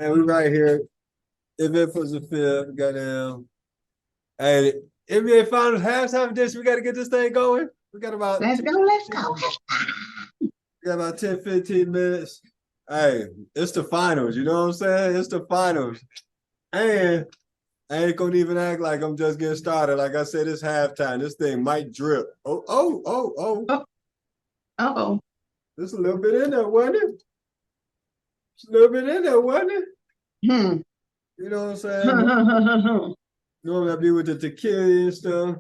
And we right here. If it was a fifth, goddamn. Hey, NBA Finals halftime edition. We got to get this thing going. We got about Let's go, let's go. we got about 10, 15 minutes. Hey, it's the finals. You know what I'm saying? It's the finals. And I ain't gonna even act like I'm just getting started. Like I said, it's halftime. This thing might drip. Oh. Uh-oh. There's a little bit in there, wasn't it? It's a little bit in there, wasn't it? Hmm. You know what I'm saying? Normally I be with the tequila and stuff.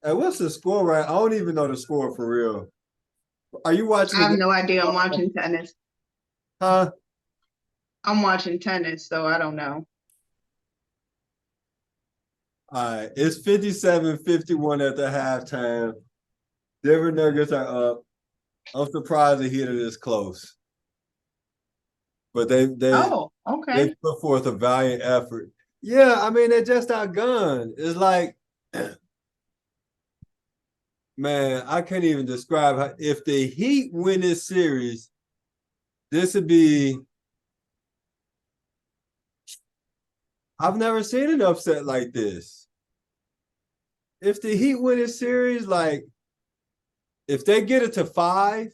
Hey, what's the score right? I don't even know the score for real. Are you watching I the have game? no idea. I'm watching tennis. Huh? I'm watching tennis, so I don't know. All right. It's 57-51 at the halftime. Denver Nuggets are up. I'm surprised they hit it this close. But Oh, they okay. put forth a valiant effort. Yeah, I mean, they're just outgunned. It's like, man, I can't even describe how if the Heat win this series, this would be I've never seen an upset like this. If the Heat win this series, like if they get it to 5,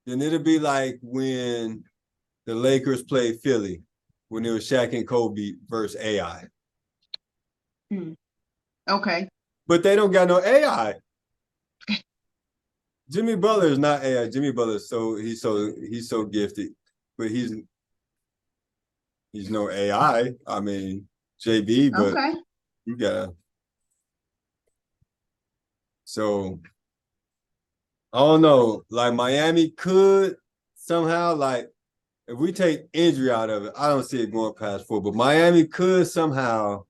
then it'll be like when the Lakers played Philly when it was Shaq and Kobe versus AI. Okay. But they don't got no AI. Jimmy Butler is not AI. Jimmy Butler is he's so gifted, but he's no AI. I mean JB, but Okay. you gotta so I don't know. Like Miami could somehow like if we take injury out of it, I don't see it going past 4. But Miami could somehow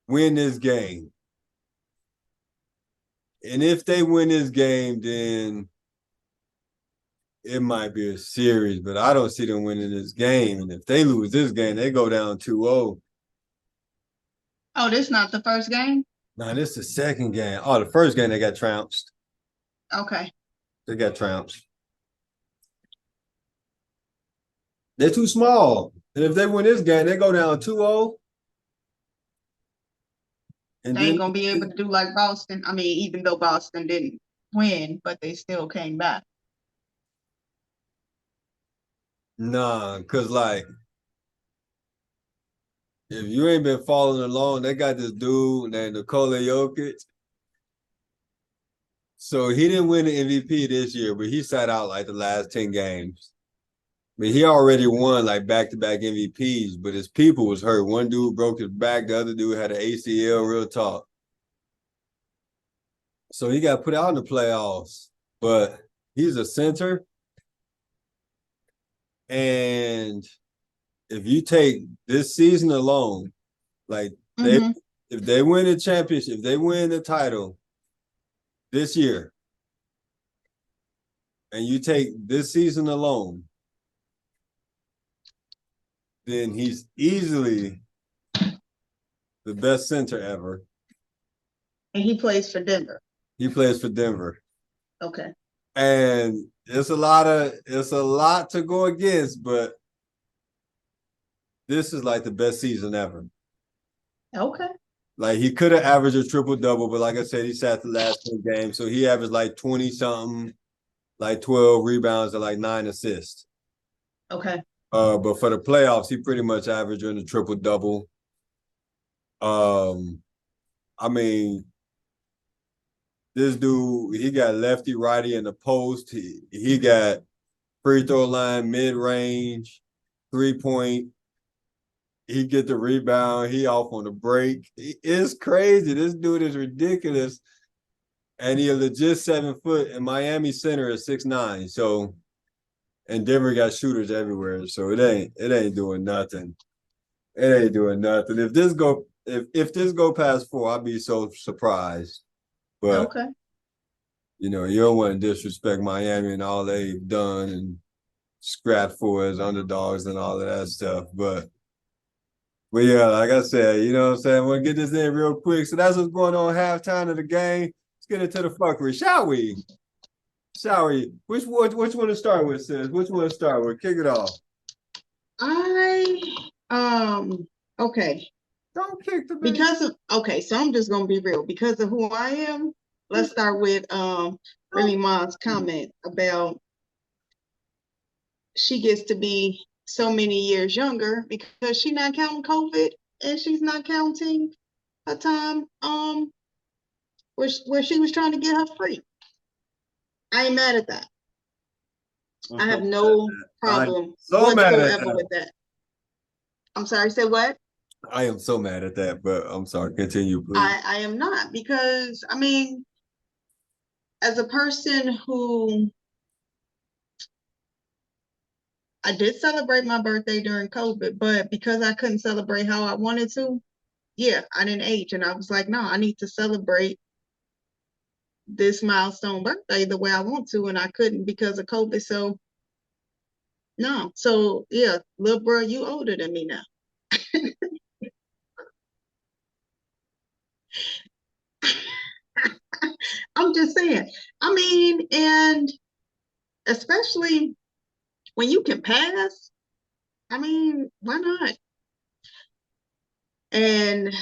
win this game. And if they win this game, then it might be a series, but I don't see them winning this game. And if they lose this game, they go down 2-0. Oh, this is not the first game? Now, this is the second game. Oh, the first game they got trounced. Okay. They got trounced. They're too small. And if they win this game, they go down 2-0. And They ain't then gonna be able to do like Boston. I mean, even though Boston didn't win, but they still came back. nah, because like if you ain't been following along, they got this dude named Nikola Jokic. So he didn't win the MVP this year, but he sat out like the last 10 games. I mean, he already won like back-to-back MVPs, but his people was hurt. One dude broke his back, the other dude had an ACL, real talk. So he got put out in the playoffs, but he's a center. And if you take this season alone, like Mm-hmm. if they win the championship, if they win the title this year, and you take this season alone, then he's easily the best center ever. And he plays for Denver. He plays for Denver. Okay. And it's a lot to go against, but this is like the best season ever. Okay. Like he could have averaged a triple double, but like I said, he sat the last 10 games. So he averaged like 20 something, like 12 rebounds and like 9 assists. Okay. But for the playoffs, he pretty much averaged in a triple double. I mean, this dude, he got lefty righty in the post. He got free throw line, mid range, 3-point. He get the rebound. He off on the break. It's crazy. This dude is ridiculous. And he a legit 7 foot. And Miami center is 6'9". So, and Denver got shooters everywhere. So it ain't doing nothing. It ain't doing nothing. If this go past 4, I'd be so surprised. But Okay. you know, you don't want to disrespect Miami and all they've done and scrap for as underdogs and all of that stuff. But yeah, like I said, you know what I'm saying? We'll get this in real quick. So that's what's going on halftime of the game. Let's get into the fuckery, shall we? Shall we? Which one to start with, sis? Which one to start with? Kick it off. Okay, Don't kick the baby. so I'm just gonna be real. Because of who I am, let's start with Remy Ma's comment about she gets to be so many years younger because she's not counting COVID and she's not counting a time where she was trying to get her free. I ain't mad at that. I have no problem so mad at whatsoever that. with that. I'm sorry, say what? I am so mad at that, but I'm sorry. Continue, please. I am not, because I mean, as a person who I did celebrate my birthday during COVID, but because I couldn't celebrate how I wanted to, yeah, I didn't age. And I was like, no, I need to celebrate this milestone birthday the way I want to, and I couldn't because of COVID. So no. So yeah, little bro, you older than me now. I'm just saying. I mean, and especially when you can pass, I mean, why not? And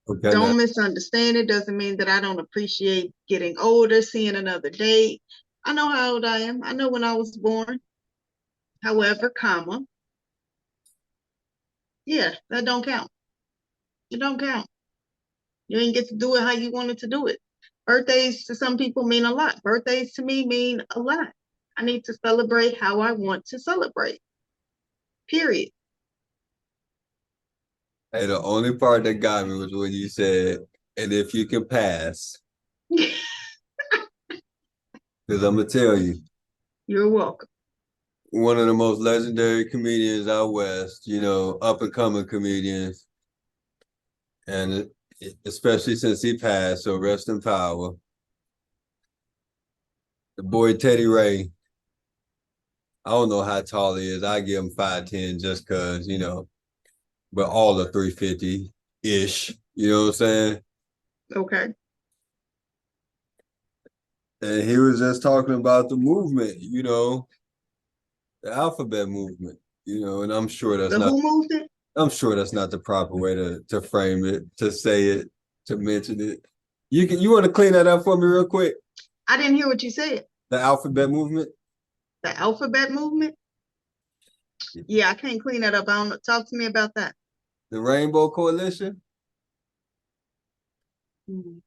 Okay, now, don't misunderstand, it doesn't mean that I don't appreciate getting older, seeing another day. I know how old I am. I know when I was born. However, comma, yeah, that don't count. It don't count. You ain't get to do it how you wanted to do it. Birthdays to some people mean a lot. Birthdays to me mean a lot. I need to celebrate how I want to celebrate. Period. hey, the only part that got me was when you said, "And if you can pass," because I'm gonna tell you, You're welcome. one of the most legendary comedians out west, up and coming comedians, and especially since he passed, so rest in power. The boy Teddy Ray. I don't know how tall he is. I give him 5'10" just cause, but all of 350-ish. You know what I'm saying? Okay. And he was just talking about the movement, the alphabet movement, and I'm sure that's The not who moved it? I'm sure that's not the proper way to frame it, to say it, to mention it. You want to clean that up for me real quick? I didn't hear what you said. The alphabet movement? The alphabet movement? Yeah, I can't clean that up. I don't know. Talk to me about that. The Rainbow Coalition? Mhm.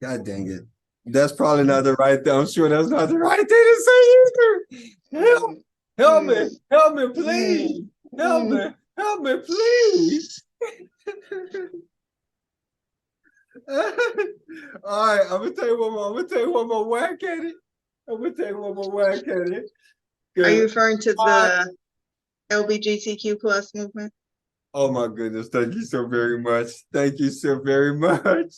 God dang it. That's probably not the right thing. I'm sure that's not the right thing to say either. Help me. Help me, please. Help me. Help me, please. All right, I'm gonna tell you one more. I'm gonna tell you one more whack at it. I'm gonna tell you one more whack at it. Are you referring to the LGBTQ plus movement? Oh my goodness, thank you so very much. Thank you so very much.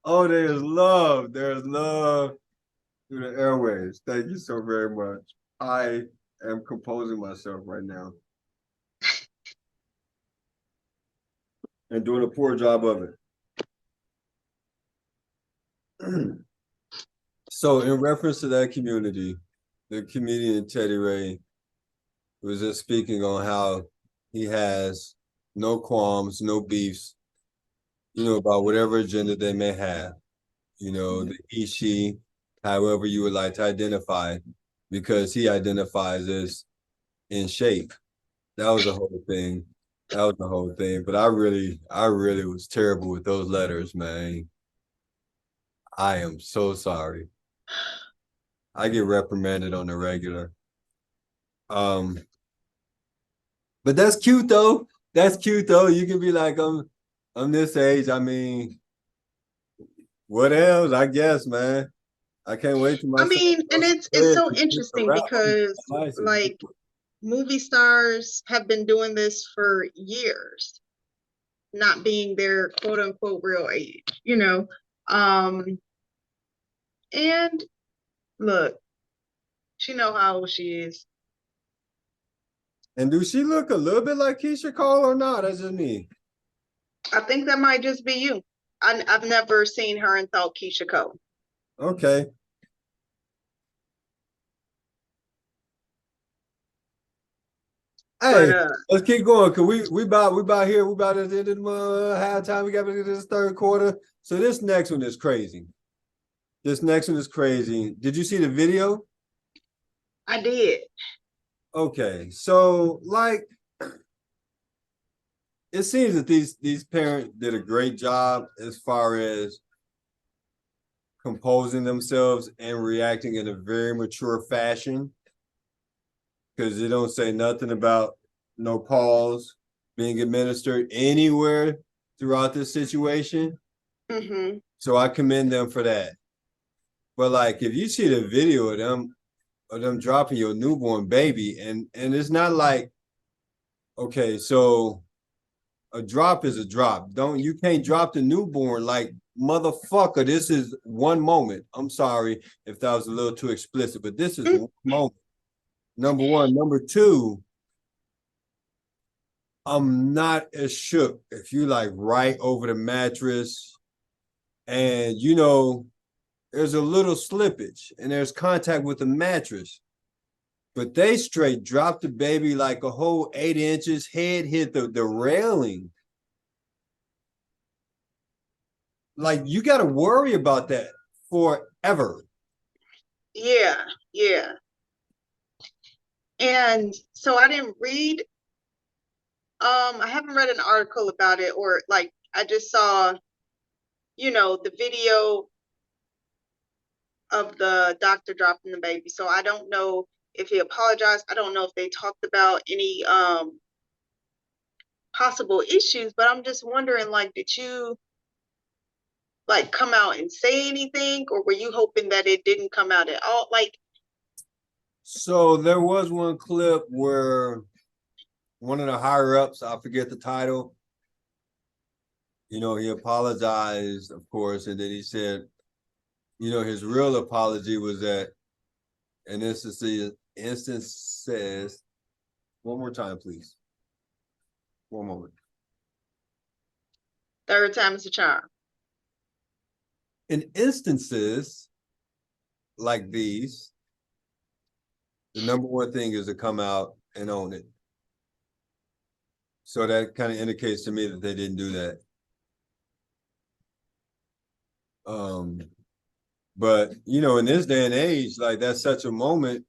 Oh, there's love. There's love through the airwaves. Thank you so very much. I am composing myself right now and doing a poor job of it. So, in reference to that community, the comedian Teddy Ray was just speaking on how he has no qualms, no beefs, about whatever agenda they may have. The he, she, however you would like to identify, because he identifies as in shape. That was the whole thing. That was the whole thing. But I really was terrible with those letters, man. I am so sorry. I get reprimanded on the regular. Um, but that's cute though. That's cute though. You can be like, I'm this age. I mean, what else? I guess, man. I can't wait to my I son mean, and goes to it's bed so to get the interesting rap on because the license. like movie stars have been doing this for years, not being their quote unquote real age, And look, she know how old she is. And do she look a little bit like Keisha Cole or not? That's just me. I think that might just be you. I've never seen her and thought Keisha Cole. Okay. Hey, But let's keep going because we about here. We about at the end of the halftime. We got to this third quarter. So this next one is crazy. This next one is crazy. Did you see the video? I did. Okay, so like it seems that these parents did a great job as far as composing themselves and reacting in a very mature fashion because they don't say nothing about no pause being administered anywhere throughout this situation. Mm-hmm. So I commend them for that. But like if you see the video of them dropping your newborn baby, and it's not like, okay, so a drop is a drop. You can't drop the newborn like motherfucker. This is one moment. I'm sorry if that was a little too explicit, but this is one moment. Number one. Number two, I'm not as shook if you like right over the mattress and there's a little slippage and there's contact with the mattress. But they straight dropped the baby like a whole 8 inches, head hit the railing. Like you got to worry about that forever. Yeah, yeah. And so I didn't read, I haven't read an article about it, or like I just saw, the video of the doctor dropping the baby. So I don't know if he apologized. I don't know if they talked about any possible issues, but I'm just wondering, like, did you like come out and say anything, or were you hoping that it didn't come out at all? Like, So there was one clip where one of the higher ups, I forget the title, he apologized, of course, and then he said, his real apology was that an instance says, one more time, please. One moment. third time is a charm. In instances like these, the number one thing is to come out and own it. So that kind of indicates to me that they didn't do that. But in this day and age, like that's such a moment.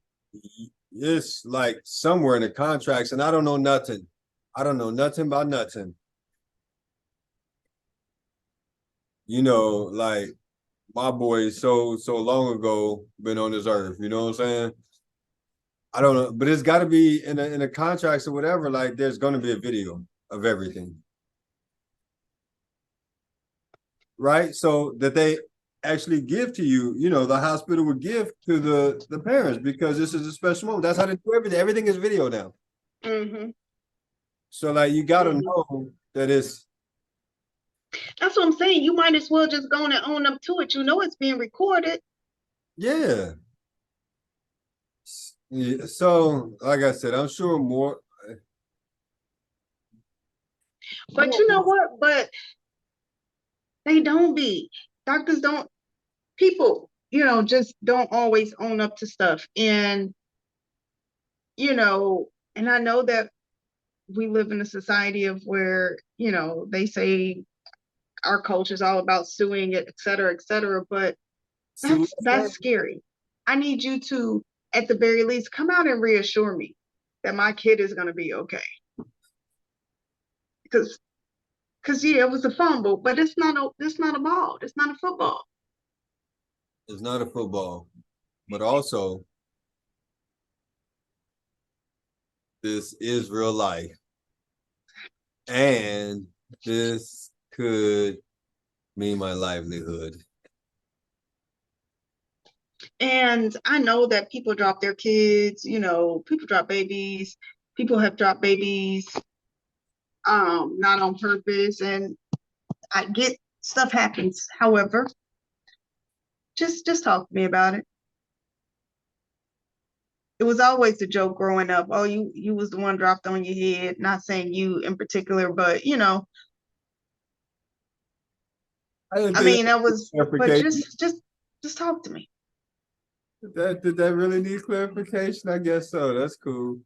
It's like somewhere in the contracts, and I don't know nothing. I don't know nothing about nothing. Like my boy so long ago been on this earth. You know what I'm saying? I don't know, but it's got to be in the contracts or whatever. Like there's going to be a video of everything, right? So that they actually give to you. The hospital would give to the parents because this is a special moment. That's how they do everything. Everything is video now. Mm-hmm. So like you got to know that it's. That's what I'm saying. You might as well just go and own up to it. You know it's being recorded. Yeah. Yeah. So like I said, I'm sure more. But you know what? But they don't be. Doctors don't, people, just don't always own up to stuff. And, and I know that we live in a society of where, they say our culture is all about suing, et cetera, but that's scary. I need you to, at the very least, come out and reassure me that my kid is going to be okay. Because yeah, it was a fumble, but it's not a ball. It's not a football. It's not a football, but also this is real life. And this could mean my livelihood. And I know that people drop their kids, people drop babies, people have dropped babies, not on purpose. And I get stuff happens. However, just talk to me about it. It was always a joke growing up. Oh, you was the one dropped on your head. Not saying you in particular, but I mean, that was, but just talk to me. Did that really need clarification? I guess so. That's cool.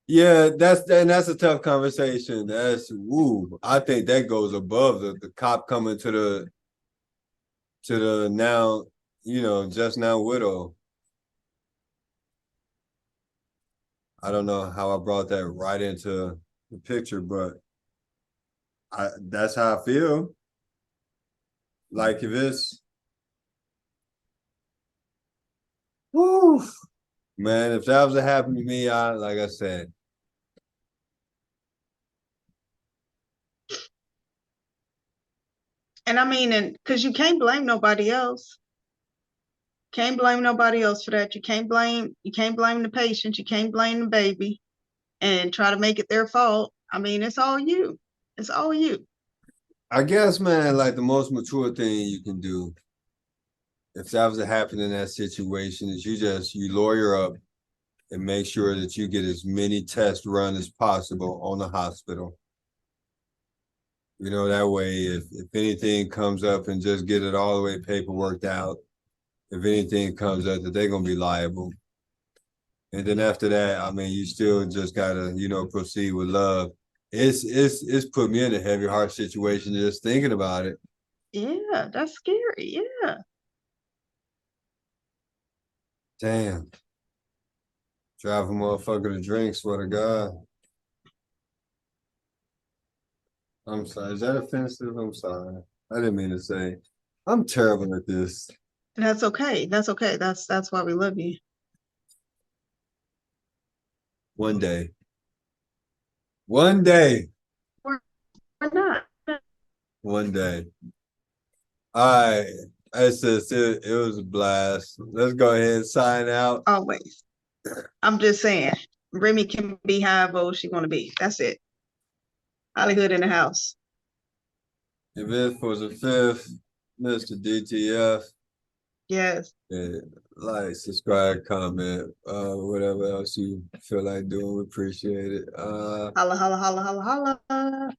Yeah, that's a tough conversation. That's woo. I think that goes above the cop coming to the now, just now widow. I don't know how I brought that right into the picture, but that's how I feel. Like if it's woo, man, if that was to happen to me, I like I said, And I mean, and because you can't blame nobody else. Can't blame nobody else for that. You can't blame the patient. You can't blame the baby and try to make it their fault. I mean, it's all you. It's all you. I guess, man, like the most mature thing you can do if that was to happen in that situation is you lawyer up and make sure that you get as many tests run as possible on the hospital. That way, if anything comes up and just get it all the way paperworked out. If anything comes up, that they're gonna be liable. And then after that, I mean, you still just gotta, proceed with love. It's put me in a heavy heart situation just thinking about it. Yeah, that's scary. Yeah. Damn, drive a motherfucker to drink. Swear to God. I'm sorry. Is that offensive? I'm sorry. I didn't mean to say. I'm terrible at this. That's okay. That's okay. That's why we love you. One day. One day. Or not. One day. All right. It was a blast. Let's go ahead and sign out. Always. I'm just saying, Remy can be however she want to be. That's it. Hollywood in the house. If it was a fifth, Mr. DTF. Yes. Yeah, like, subscribe, comment, whatever else you feel like doing, we appreciate it. Holla, holla, holla, holla, holla.